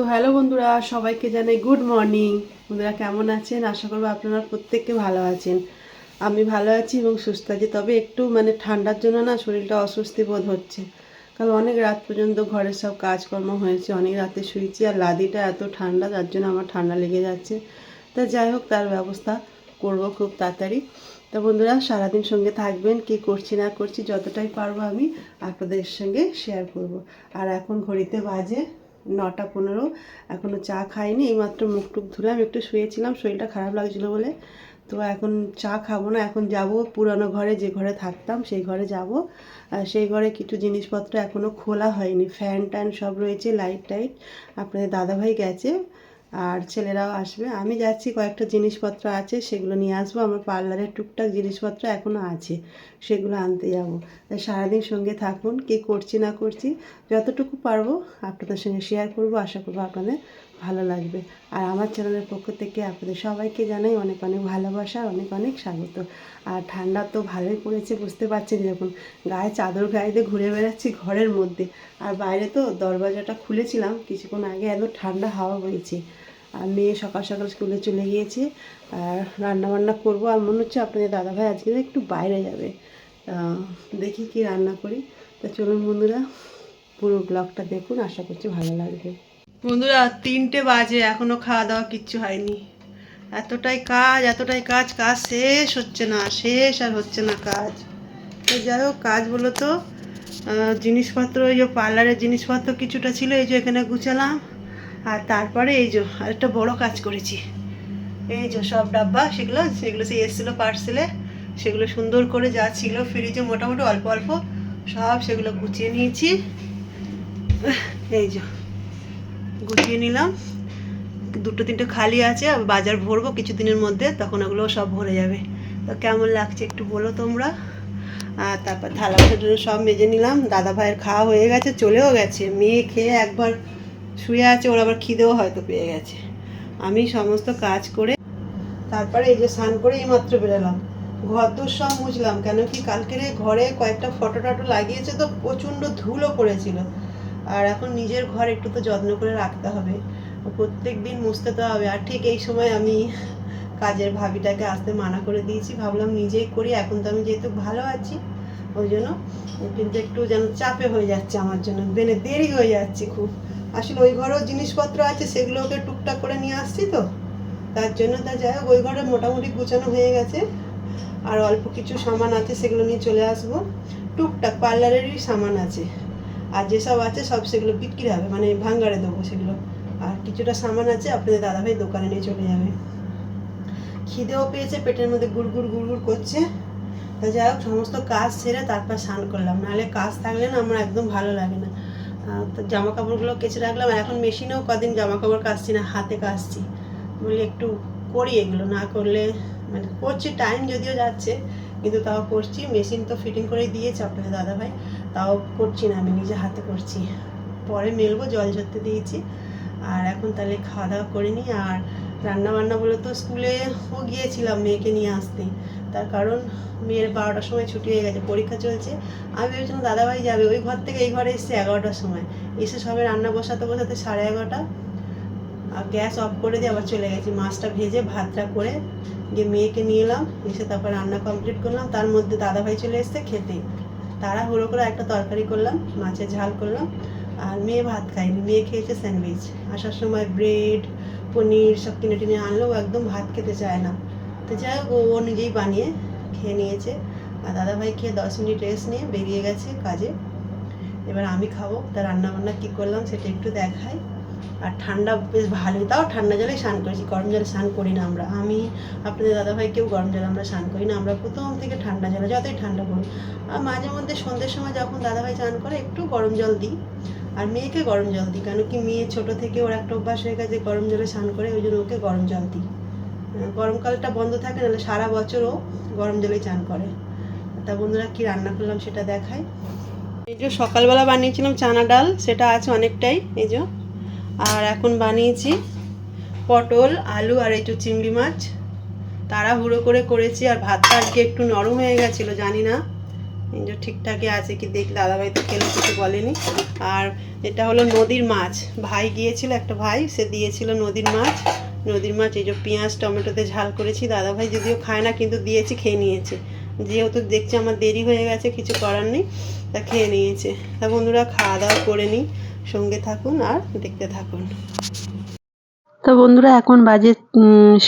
তো হ্যালো বন্ধুরা, সবাইকে জানাই গুড মর্নিং। বন্ধুরা কেমন আছেন? আশা করবো আপনারা প্রত্যেককে ভালো আছেন। আমি ভালো আছি এবং সুস্থ আছি, তবে একটু ঠান্ডার জন্য না শরীরটা অস্বস্তি বোধ হচ্ছে। কারণ অনেক রাত পর্যন্ত ঘরের সব কাজকর্ম হয়েছে, অনেক রাতে শুয়েছি, আর লাদিটা এত ঠান্ডা, তার জন্য আমার ঠান্ডা লেগে যাচ্ছে। তা যাই হোক, তার ব্যবস্থা করব খুব তাড়াতাড়ি। তা বন্ধুরা সারাদিন সঙ্গে থাকবেন, কি করছি না করছি যতটাই পারবো আমি আপনাদের সঙ্গে শেয়ার করব। আর এখন ঘড়িতে বাজে 9টা 15। এখনও চা খাইনি, এইমাত্র মুখ টুক ধুলাম, একটু শুয়েছিলাম, শরীরটা খারাপ লাগছিলো বলে। তো এখন চা খাবো না, এখন যাব পুরানো ঘরে, যে ঘরে থাকতাম সেই ঘরে যাব। আর সেই ঘরে কিছু জিনিসপত্র এখনও খোলা হয়নি, ফ্যান ট্যান সব রয়েছে, লাইট টাইট। আপনাদের দাদাভাই গেছে আর ছেলেরাও আসবে, আমি যাচ্ছি, কয়েকটা জিনিসপত্র আছে সেগুলো নিয়ে আসবো। আমার পার্লারের টুকটাক জিনিসপত্র এখনও আছে, সেগুলো আনতে যাবো। তাই সারাদিন সঙ্গে থাকুন, কী করছি না করছি যতটুকু পারবো আপনাদের সঙ্গে শেয়ার করব। আশা করবো আপনাদের ভালো লাগবে। আর আমার চ্যানেলের পক্ষ থেকে আপনাদের সবাইকে জানাই অনেক অনেক ভালোবাসা, অনেক অনেক স্বাগত। আর ঠান্ডা তো ভালোই পড়েছে, বুঝতে পারছেন, যখন গায়ে চাদর গায়ে দিয়ে ঘুরে বেড়াচ্ছি ঘরের মধ্যে। আর বাইরে তো দরজাটা খুলেছিলাম কিছুক্ষণ আগে, এত ঠান্ডা হাওয়া বইছে। আর মেয়ে সকাল সকাল স্কুলে চলে গিয়েছে, আর রান্নাবান্না করবো। আর মনে হচ্ছে আপনাদের দাদাভাই আজকে একটু বাইরে যাবে, দেখি কি রান্না করি। তা চলুন বন্ধুরা, পুরো ব্লগটা দেখুন, আশা করছি ভালো লাগবে। বন্ধুরা 3টে বাজে, এখনও খাওয়া দাওয়া কিচ্ছু হয়নি। এতটাই কাজ, কাজ শেষ হচ্ছে না, শেষ আর হচ্ছে না কাজ। তো যাই হোক, কাজ বলো তো জিনিসপত্র, এই যে পার্লারের জিনিসপত্র কিছুটা ছিল, এই যে এখানে গুছালাম। আর তারপরে এই যে আরেকটা বড় কাজ করেছি, এই যে সব ডাব্বা, সেগুলো সেই এসেছিলো পার্সেলে, সেগুলো সুন্দর করে যা ছিল ফ্রিজে মোটামুটি অল্প অল্প সব সেগুলো গুছিয়ে নিয়েছি। এই যে গুছিয়ে নিলাম, 2-3টে খালি আছে, বাজার ভরবো কিছুদিনের মধ্যে, তখন ওগুলো সব ভরে যাবে। তো কেমন লাগছে একটু বলো তোমরা। আর তারপর থালা বাসন সব মেজে নিলাম। দাদা ভাইয়ের খাওয়া হয়ে গেছে, চলেও গেছে, মেয়ে খেয়ে একবার শুয়ে আছে, ওর আবার খিদেও হয়তো পেয়ে গেছে। আমি সমস্ত কাজ করে তারপরে এই যে স্নান করে এইমাত্র বেরোলাম, ঘর দোর সব মুছলাম, কেন কি কালকের ঘরে কয়েকটা ফটো টটো লাগিয়েছে তো প্রচণ্ড ধুলো পড়েছিল। আর এখন নিজের ঘর একটু তো যত্ন করে রাখতে হবে, প্রত্যেক দিন মুছতে তো হবে। আর ঠিক এই সময় আমি কাজের ভাবিটাকে আসতে মানা করে দিয়েছি, ভাবলাম নিজেই করি। এখন তো আমি যেহেতু ভালো আছি ওই জন্য, কিন্তু একটু যেন চাপে হয়ে যাচ্ছে আমার জন্য, দেরি হয়ে যাচ্ছে খুব। আসলে ওই ঘরেও জিনিসপত্র আছে, সেগুলোকে টুকটাক করে নিয়ে আসছি তো, তার জন্য। তা যাই হোক, ওই ঘরে মোটামুটি গুছানো হয়ে গেছে, আর অল্প কিছু সামান আছে সেগুলো নিয়ে চলে আসবো। টুকটাক পার্লারেরই সামান আছে, আর যেসব আছে সব সেগুলো বিক্রি হবে, ভাঙ্গারে দেবো সেগুলো। আর কিছুটা সামান আছে আপনাদের দাদাভাই দোকানে নিয়ে চলে যাবে। খিদেও পেয়েছে, পেটের মধ্যে গুড়গুড় গুড়গুড় করছে। তা যাই হোক, সমস্ত কাজ সেরে তারপর স্নান করলাম, নাহলে কাজ থাকলে না আমার একদম ভালো লাগে না। তো জামা কাপড়গুলো কেচে রাখলাম, আর এখন মেশিনেও কদিন জামা কাপড় কাচছি না, হাতে কাচছি। বলি একটু করি, এগুলো না করলে করছি, টাইম যদিও যাচ্ছে কিন্তু তাও করছি। মেশিন তো ফিটিং করে দিয়েছে আপনাদের দাদাভাই, তাও করছি না, আমি নিজে হাতে করছি। পরে মেলবো, জল ঝরতে দিয়েছি। আর এখন তাহলে খাওয়া দাওয়া করে নিই। আর রান্না বান্না বলে তো স্কুলেও গিয়েছিলাম মেয়েকে নিয়ে আসতে, তার কারণ মেয়ের 12টার সময় ছুটি হয়ে গেছে, পরীক্ষা চলছে। আমি ভেবেছিলাম দাদাভাই যাবে, ওই ঘর থেকে এই ঘরে এসছে 11টার সময়, এসে সবে রান্না বসাতে বসাতে 11:30। আর গ্যাস অফ করে দিয়ে আবার চলে গেছি, মাছটা ভেজে ভাতটা করে গিয়ে মেয়েকে নিয়ে এলাম, এসে তারপর রান্না কমপ্লিট করলাম। তার মধ্যে দাদাভাই চলে এসছে খেতে, তাড়াহুড়ো করে একটা তরকারি করলাম, মাছের ঝাল করলাম। আর মেয়ে ভাত খায়নি, মেয়ে খেয়েছে স্যান্ডউইচ। আসার সময় ব্রেড পনির সব কিনে টিনে আনলো, ও একদম ভাত খেতে চায় না। তো যাই হোক, ও নিজেই বানিয়ে খেয়ে নিয়েছে। আর দাদাভাই খেয়ে 10 মিনিট রেস্ট নিয়ে বেরিয়ে গেছে কাজে। এবার আমি খাবো, তা রান্নাবান্না কী করলাম সেটা একটু দেখাই। আর ঠান্ডা বেশ ভালোই, তাও ঠান্ডা জলে স্নান করেছি, গরম জলে স্নান করি না আমরা। আমি আপনাদের দাদাভাই কেউ গরম জলে আমরা স্নান করি না, আমরা প্রথম থেকে ঠান্ডা জলে, যতই ঠান্ডা পড়ুক। আর মাঝে মধ্যে সন্ধ্যের সময় যখন দাদাভাই স্নান করে একটু গরম জল দিই, আর মেয়েকে গরম জল দিই, কেন কি মেয়ে ছোটো থেকে ওর একটা অভ্যাস হয়ে গেছে গরম জলে স্নান করে, ওই জন্য ওকে গরম জল দিই। গরমকালটা বন্ধ থাকে, নাহলে সারা বছরও গরম জলেই স্নান করে। তা বন্ধুরা কী রান্না করলাম সেটা দেখাই। এই যে সকালবেলা বানিয়েছিলাম চানা ডাল, সেটা আছে অনেকটাই, এই যে। আর এখন বানিয়েছি পটল আলু আর এই যে চিংড়ি মাছ, তাড়াহুড়ো করে করেছি। আর ভাতটা আজকে একটু নরম হয়ে গেছিলো, জানি না এই যে ঠিকঠাকই আছে কি দেখি, দাদাভাই তো খেলে কিছু বলেনি। আর এটা হলো নদীর মাছ, ভাই গিয়েছিল, একটা ভাই সে দিয়েছিল নদীর মাছ। নদীর মাছ এই যে পেঁয়াজ টমেটোতে ঝাল করেছি, দাদাভাই যদিও খায় না কিন্তু দিয়েছি, খেয়ে নিয়েছে। যেহেতু দেখছি আমার দেরি হয়ে গেছে, কিছু করার নেই, তা খেয়ে নিয়েছে। তা বন্ধুরা খাওয়া দাওয়া করে নিই, সঙ্গে থাকুন আর দেখতে থাকুন। তো বন্ধুরা এখন বাজে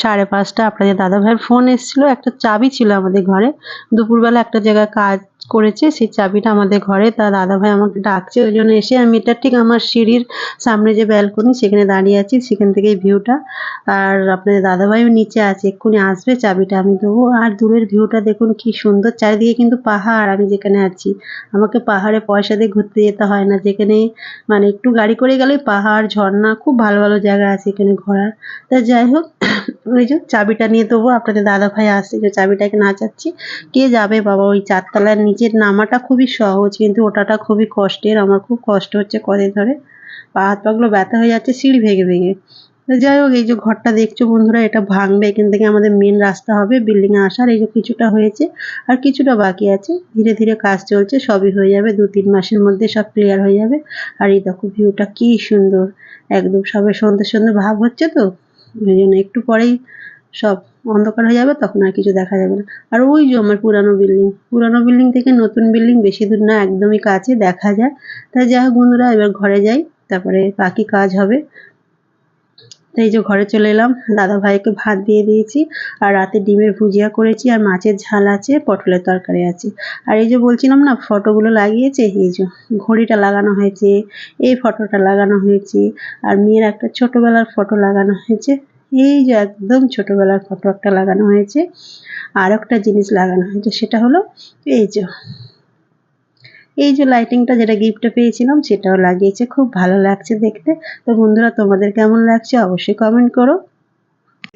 5:30। আপনাদের দাদাভাইয়ের ফোন এসেছিলো, একটা চাবি ছিল আমাদের ঘরে, দুপুরবেলা একটা জায়গায় কাজ করেছে, সেই চাবিটা আমাদের ঘরে। তা দাদাভাই আমাকে ডাকছে, ওই জন্য এসে আমি এটা ঠিক আমার সিঁড়ির সামনে যে ব্যালকনি সেখানে দাঁড়িয়ে আছি, সেখান থেকেই ভিউটা। আর আপনাদের দাদাভাইও নিচে আছে, এক্ষুনি আসবে, চাবিটা আমি দেবো। আর দূরের ভিউটা দেখুন কি সুন্দর, চারিদিকে কিন্তু পাহাড়। আমি যেখানে আছি আমাকে পাহাড়ে পয়সা দিয়ে ঘুরতে যেতে হয় না, যেখানে মানে একটু গাড়ি করে গেলেই পাহাড় ঝর্ণা, খুব ভালো ভালো জায়গা আছে এখানে ঘোরার। তা যাই হোক, ওই যে চাবিটা নিয়ে দেবো, আপনাদের দাদাভাই আসছে, যে চাবিটাকে নাচাচ্ছি। কে যাবে বাবা, ওই 4তলার নিচে নামাটা খুবই সহজ, কিন্তু ওঠাটা খুবই কষ্টের। আমার খুব কষ্ট হচ্ছে কদিন ধরে, পা হাত পাগুলো ব্যথা হয়ে যাচ্ছে সিঁড়ি ভেঙে ভেঙে। তো যাই হোক, এই যে ঘরটা দেখছো বন্ধুরা, এটা ভাঙবে, এখান থেকে আমাদের মেন রাস্তা হবে বিল্ডিংয়ে আসার। এই যে কিছুটা হয়েছে আর কিছুটা বাকি আছে, ধীরে ধীরে কাজ চলছে, সবই হয়ে যাবে, 2-3 মাসের মধ্যে সব ক্লিয়ার হয়ে যাবে। আর এই দেখো ভিউটা কি সুন্দর, একদম সবে সন্ধ্যে সন্ধ্যে ভাব হচ্ছে, তো ওই জন্য একটু পরেই সব অন্ধকার হয়ে যাবে, তখন আর কিছু দেখা যাবে না। আর ওই যে আমার পুরানো বিল্ডিং থেকে নতুন বিল্ডিং বেশি দূর না, একদমই কাছে, দেখা যায়। তাই যাই হোক বন্ধুরা, এবার ঘরে যাই, তারপরে বাকি কাজ হবে। তো এই যে ঘরে চলে এলাম, দাদাভাইকে ভাত দিয়ে দিয়েছি, আর রাতে ডিমের ভুজিয়া করেছি, আর মাছের ঝাল আছে, পটলের তরকারি আছে। আর এই যে বলছিলাম না ফটোগুলো লাগিয়েছে, এই যে ঘড়িটা লাগানো হয়েছে, এই ফটোটা লাগানো হয়েছে, আর মেয়ের একটা ছোটবেলার ফটো লাগানো হয়েছে, এই যে একদম ছোটবেলার ফটো একটা লাগানো হয়েছে। আর একটা জিনিস লাগানো হয়েছে, সেটা হলো এই যে লাইটিংটা, যেটা গিফটে পেয়েছিলাম, সেটাও লাগিয়েছে, খুব ভালো লাগছে দেখতে। তো বন্ধুরা, তোমাদের কেমন লাগছে অবশ্যই কমেন্ট করো।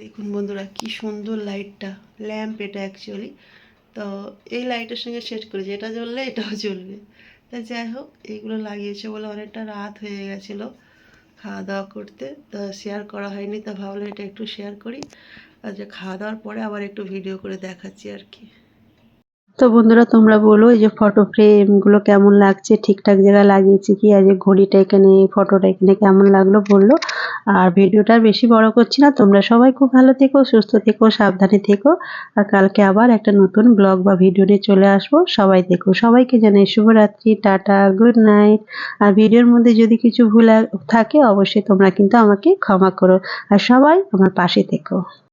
দেখুন বন্ধুরা কি সুন্দর লাইটটা, ল্যাম্প এটা অ্যাকচুয়ালি। তো এই লাইটের সঙ্গে সেট করেছি, এটা জ্বললে এটাও জ্বলবে। তা যাই হোক, এইগুলো লাগিয়েছে বলে অনেকটা রাত হয়ে গেছিলো খাওয়া দাওয়া করতে, তা শেয়ার করা হয়নি, তা ভাবলাম এটা একটু শেয়ার করি। আর যে খাওয়া দাওয়ার পরে আবার একটু ভিডিও করে দেখাচ্ছি আর কি। তো বন্ধুরা, তোমরা বলো এই যে ফটো ফ্রেমগুলো কেমন লাগছে, ঠিকঠাক জায়গায় লাগিয়েছি কি, আর যে ঘড়িটা এখানে, ফটোটা এখানে কেমন লাগলো বললো। আর ভিডিওটা বেশি বড় করছি না, তোমরা সবাই খুব ভালো থেকো, সুস্থ থেকো, সাবধানে থেকো। আর কালকে আবার একটা নতুন ব্লগ বা ভিডিও নিয়ে চলে আসবো, সবাই থেকো। সবাইকে জানাই শুভরাত্রি, টাটা, গুড নাইট। আর ভিডিওর মধ্যে যদি কিছু ভুল থাকে অবশ্যই তোমরা কিন্তু আমাকে ক্ষমা করো, আর সবাই আমার পাশে থেকো।